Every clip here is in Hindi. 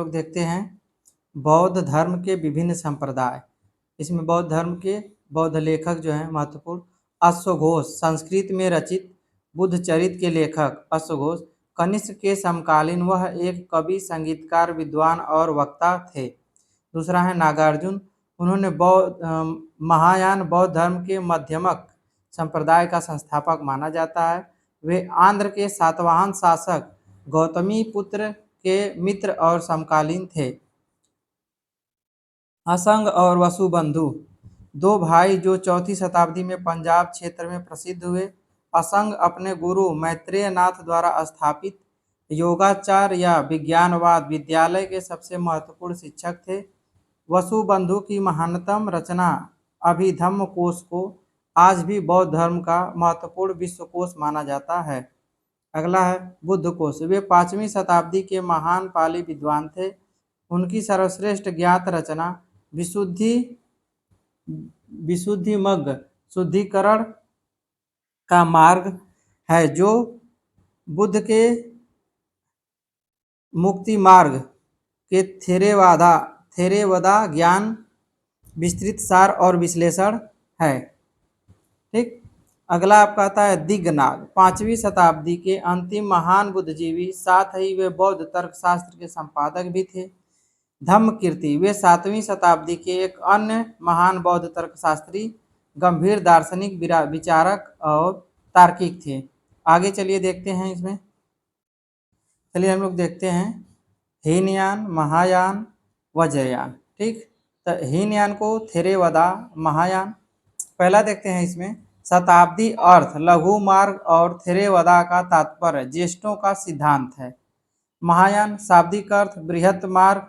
लोग देखते हैं बौद्ध धर्म के विभिन्न संप्रदाय। इसमें बौद्ध धर्म के बौद्ध लेखक जो हैं महत्वपूर्ण, अश्वघोष संस्कृत में रचित बुद्ध चरित्र के लेखक अश्वघोष कनिष्क के समकालीन, वह एक कवि, संगीतकार, विद्वान और वक्ता थे। दूसरा है नागार्जुन, उन्होंने महायान बौद्ध धर्म के मध्यमक संप्रदाय का संस्थापक माना जाता है। वे आंध्र के सातवाहन शासक गौतमी पुत्र के मित्र और समकालीन थे। असंग और वसुबंधु, दो भाई जो चौथी शताब्दी में पंजाब क्षेत्र में प्रसिद्ध हुए। असंग अपने गुरु मैत्रेय नाथ द्वारा स्थापित योगाचार या विज्ञानवाद विद्यालय के सबसे महत्वपूर्ण शिक्षक थे। वसुबंधु की महानतम रचना अभिधम्म कोश को आज भी बौद्ध धर्म का महत्वपूर्ण विश्वकोश माना जाता है। अगला है बुद्ध कोश, वे 5वीं शताब्दी के महान पाली विद्वान थे। उनकी सर्वश्रेष्ठ ज्ञात रचना विशुद्धिमग्ग शुद्धिकरण का मार्ग है, जो बुद्ध के मुक्ति मार्ग के थेरेवदा ज्ञान विस्तृत सार और विश्लेषण है। ठीक, अगला आपका आता है दिग्नाग, 5वीं शताब्दी के अंतिम महान बुद्धिजीवी, साथ ही वे बौद्ध तर्कशास्त्र के संपादक भी थे। धम्मकीर्ति, वे 7वीं शताब्दी के एक अन्य महान बौद्ध तर्कशास्त्री, गंभीर दार्शनिक, विचारक और तार्किक थे। आगे चलिए देखते हैं इसमें। चलिए हम लोग देखते हैं हीनयान, महायान, वज्रयान। ठीक, तो हीनयान को थेरेवदा, महायान। पहला देखते हैं इसमें शताब्दी अर्थ, लघु मार्ग और थेरेवदा का तात्पर्य ज्येष्ठों का सिद्धांत है। महायान शाब्दिक अर्थ बृहत मार्ग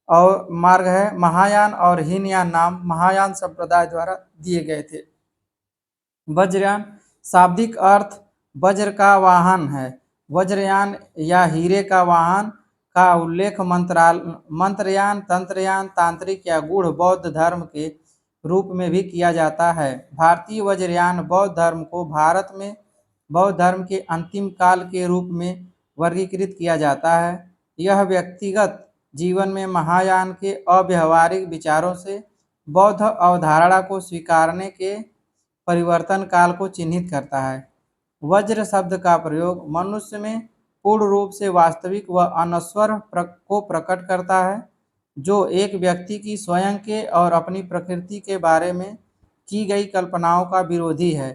और मार्ग है। महायान और हीनयान नाम महायान संप्रदाय द्वारा दिए गए थे। वज्रयान शाब्दिक अर्थ वज्र का वाहन है। वज्रयान या हीरे का वाहन का उल्लेख मंत्रयान, तंत्रयान, तांत्रिक या गूढ़ बौद्ध धर्म के रूप में भी किया जाता है। भारतीय वज्रयान बौद्ध धर्म को भारत में बौद्ध धर्म के अंतिम काल के रूप में वर्गीकृत किया जाता है। यह व्यक्तिगत जीवन में महायान के अव्यवहारिक विचारों से बौद्ध अवधारणा को स्वीकारने के परिवर्तन काल को चिन्हित करता है। वज्र शब्द का प्रयोग मनुष्य में पूर्ण रूप से वास्तविक व अनश्वर को प्रकट करता है, जो एक व्यक्ति की स्वयं के और अपनी प्रकृति के बारे में की गई कल्पनाओं का विरोधी है।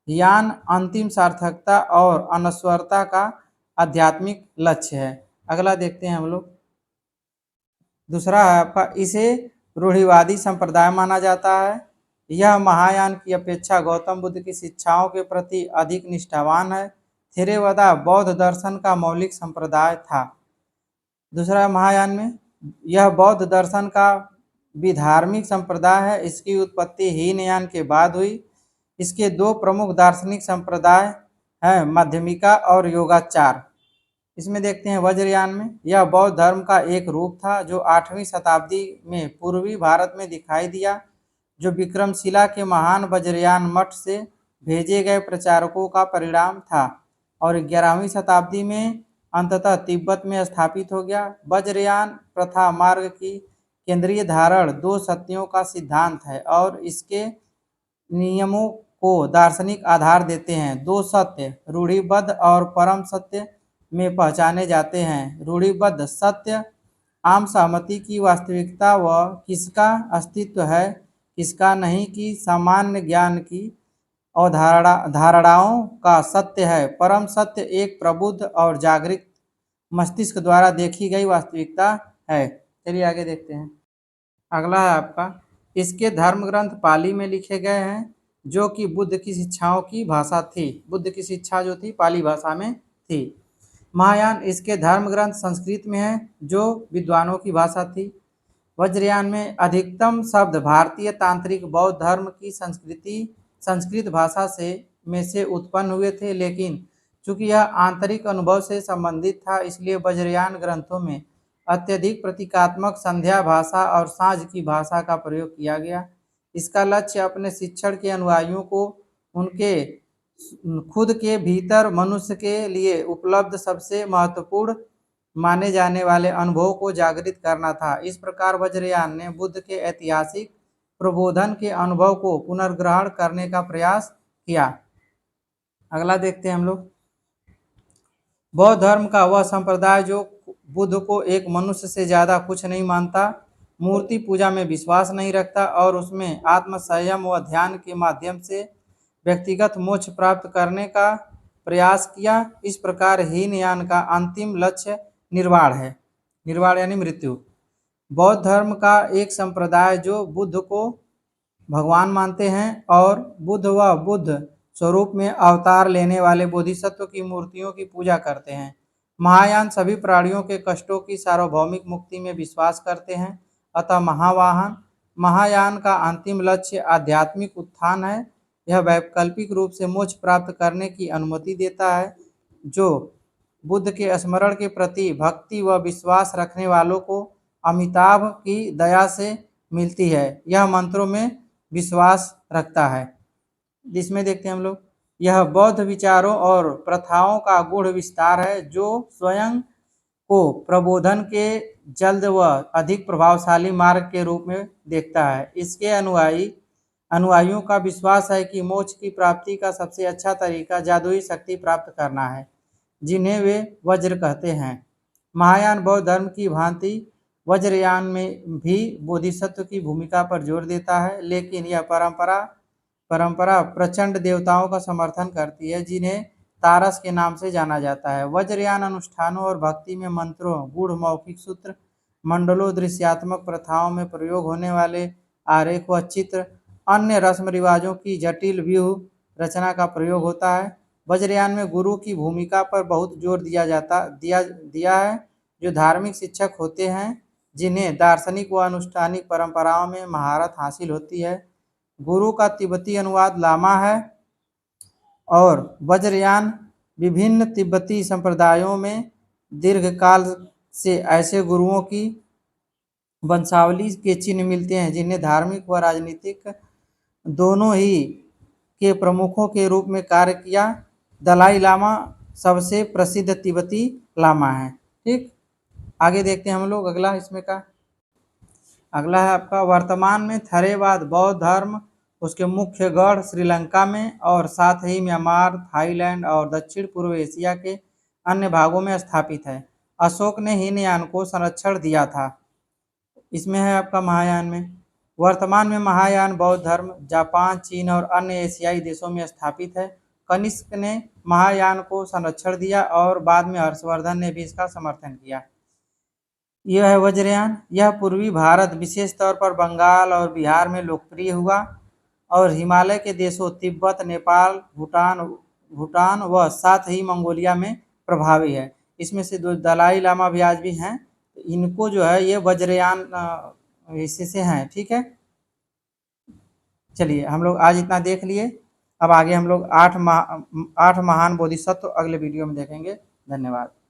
यान अंतिम सार्थकता और अनश्वरता का आध्यात्मिक लक्ष्य है। अगला देखते हैं हम लोग। दूसरा है आपका, इसे रूढ़िवादी संप्रदाय माना जाता है। यह महायान की अपेक्षा गौतम बुद्ध की शिक्षाओं के प्रति अधिक निष्ठावान है। थेरेवदा बौद्ध दर्शन का मौलिक संप्रदाय था। दूसरा महायान में यह बौद्ध दर्शन का विधार्मिक संप्रदाय है। इसकी उत्पत्ति हीनयान के बाद हुई। इसके दो प्रमुख दार्शनिक संप्रदाय हैं, माध्यमिका और योगाचार। इसमें देखते हैं वज्रयान में यह बौद्ध धर्म का एक रूप था जो 8वीं शताब्दी में पूर्वी भारत में दिखाई दिया, जो विक्रमशिला के महान वज्रयान मठ से भेजे गए प्रचारकों का परिणाम था और 11वीं शताब्दी में अंततः तिब्बत में स्थापित हो गया। वज्रयान प्रथा मार्ग की केंद्रीय धारण दो सत्यों का सिद्धांत है और इसके नियमों को दार्शनिक आधार देते हैं। दो सत्य रूढ़िबद्ध और परम सत्य में पहचाने जाते हैं। रूढ़िबद्ध सत्य आम सहमति की वास्तविकता व किसका अस्तित्व है, किसका नहीं की सामान्य ज्ञान की धारणाओं का सत्य है। परम सत्य एक प्रबुद्ध और जागृत मस्तिष्क द्वारा देखी गई वास्तविकता है। चलिए आगे देखते हैं। अगला है आपका, इसके धर्म ग्रंथ पाली में लिखे गए हैं, जो कि बुद्ध की शिक्षाओं की भाषा थी। बुद्ध की शिक्षा जो थी पाली भाषा में थी। महायान इसके धर्म ग्रंथ संस्कृत में है, जो विद्वानों की भाषा थी। वज्रयान में अधिकतम शब्द भारतीय तांत्रिक बौद्ध धर्म की संस्कृत भाषा से उत्पन्न हुए थे, लेकिन चूंकि यह आंतरिक अनुभव से संबंधित था, इसलिए वज्रयान ग्रंथों में अत्यधिक प्रतीकात्मक संध्या भाषा और साँझ की भाषा का प्रयोग किया गया। इसका लक्ष्य अपने शिक्षण के अनुयायियों को उनके खुद के भीतर मनुष्य के लिए उपलब्ध सबसे महत्वपूर्ण माने जाने वाले अनुभवों को जागृत करना था। इस प्रकार वज्रयान ने बुद्ध के ऐतिहासिक प्रबोधन के अनुभव को पुनर्ग्रहण करने का प्रयास किया। अगला देखते हैं हम लोग। बौद्ध धर्म का वह संप्रदाय जो बुद्ध को एक मनुष्य से ज्यादा कुछ नहीं मानता, मूर्ति पूजा में विश्वास नहीं रखता और उसमें आत्म संयम व ध्यान के माध्यम से व्यक्तिगत मोक्ष प्राप्त करने का प्रयास किया। इस प्रकार हीनयान का अंतिम लक्ष्य निर्वाण है। निर्वाण यानी मृत्यु। बौद्ध धर्म का एक संप्रदाय जो बुद्ध को भगवान मानते हैं और बुद्ध व बुद्ध स्वरूप में अवतार लेने वाले बोधिसत्व की मूर्तियों की पूजा करते हैं। महायान सभी प्राणियों के कष्टों की सार्वभौमिक मुक्ति में विश्वास करते हैं। अतः महायान का अंतिम लक्ष्य आध्यात्मिक उत्थान है। यह वैकल्पिक रूप से मोक्ष प्राप्त करने की अनुमति देता है, जो बुद्ध के स्मरण के प्रति भक्ति व विश्वास रखने वालों को अमिताभ की दया से मिलती है। यह मंत्रों में विश्वास रखता है। जिसमें देखते हैं हम लोग, यह बौद्ध विचारों और प्रथाओं का गूढ़ विस्तार है, जो स्वयं को प्रबोधन के जल्द व अधिक प्रभावशाली मार्ग के रूप में देखता है। इसके अनुयायियों का विश्वास है कि मोक्ष की प्राप्ति का सबसे अच्छा तरीका जादुई शक्ति प्राप्त करना है, जिन्हें वे वज्र कहते हैं। महायान बौद्ध धर्म की भांति वज्रयान में भी बोधिसत्व की भूमिका पर जोर देता है, लेकिन यह परंपरा प्रचंड देवताओं का समर्थन करती है, जिन्हें तारस के नाम से जाना जाता है। वज्रयान अनुष्ठानों और भक्ति में मंत्रों, गूढ़ मौखिक सूत्र, मंडलों, दृश्यात्मक प्रथाओं में प्रयोग होने वाले आरेख व चित्र, अन्य रस्म रिवाजों की जटिल व्यूह रचना का प्रयोग होता है। वज्रयान में गुरु की भूमिका पर बहुत जोर दिया है, जो धार्मिक शिक्षक होते हैं, जिन्हें दार्शनिक व अनुष्ठानिक परंपराओं में महारत हासिल होती है। गुरु का तिब्बती अनुवाद लामा है और वज्रयान विभिन्न तिब्बती संप्रदायों में दीर्घकाल से ऐसे गुरुओं की वंशावली के चिन्ह मिलते हैं, जिन्हें धार्मिक व राजनीतिक दोनों ही के प्रमुखों के रूप में कार्य किया। दलाई लामा सबसे प्रसिद्ध तिब्बती लामा है। ठीक, आगे देखते हैं हम लोग अगला इसमें का। अगला है आपका, वर्तमान में थेरेवाद बौद्ध धर्म उसके मुख्य गढ़ श्रीलंका में और साथ ही म्यांमार, थाईलैंड और दक्षिण पूर्व एशिया के अन्य भागों में स्थापित है। अशोक ने हीनयान को संरक्षण दिया था। इसमें है आपका महायान में। वर्तमान में महायान बौद्ध धर्म जापान, चीन और अन्य एशियाई देशों में स्थापित है। कनिष्क ने महायान को संरक्षण दिया और बाद में हर्षवर्धन ने भी इसका समर्थन किया। यह है वज्रयान। यह पूर्वी भारत, विशेष तौर पर बंगाल और बिहार में लोकप्रिय हुआ और हिमालय के देशों तिब्बत, नेपाल, भूटान व साथ ही मंगोलिया में प्रभावी है। इसमें से दो दलाई लामा भी आज भी हैं। इनको जो है ये वज्रयान हिस्से से हैं। ठीक है, चलिए हम लोग आज इतना देख लिए। अब आगे हम लोग 8 महान बोधिसत्व अगले वीडियो में देखेंगे। धन्यवाद।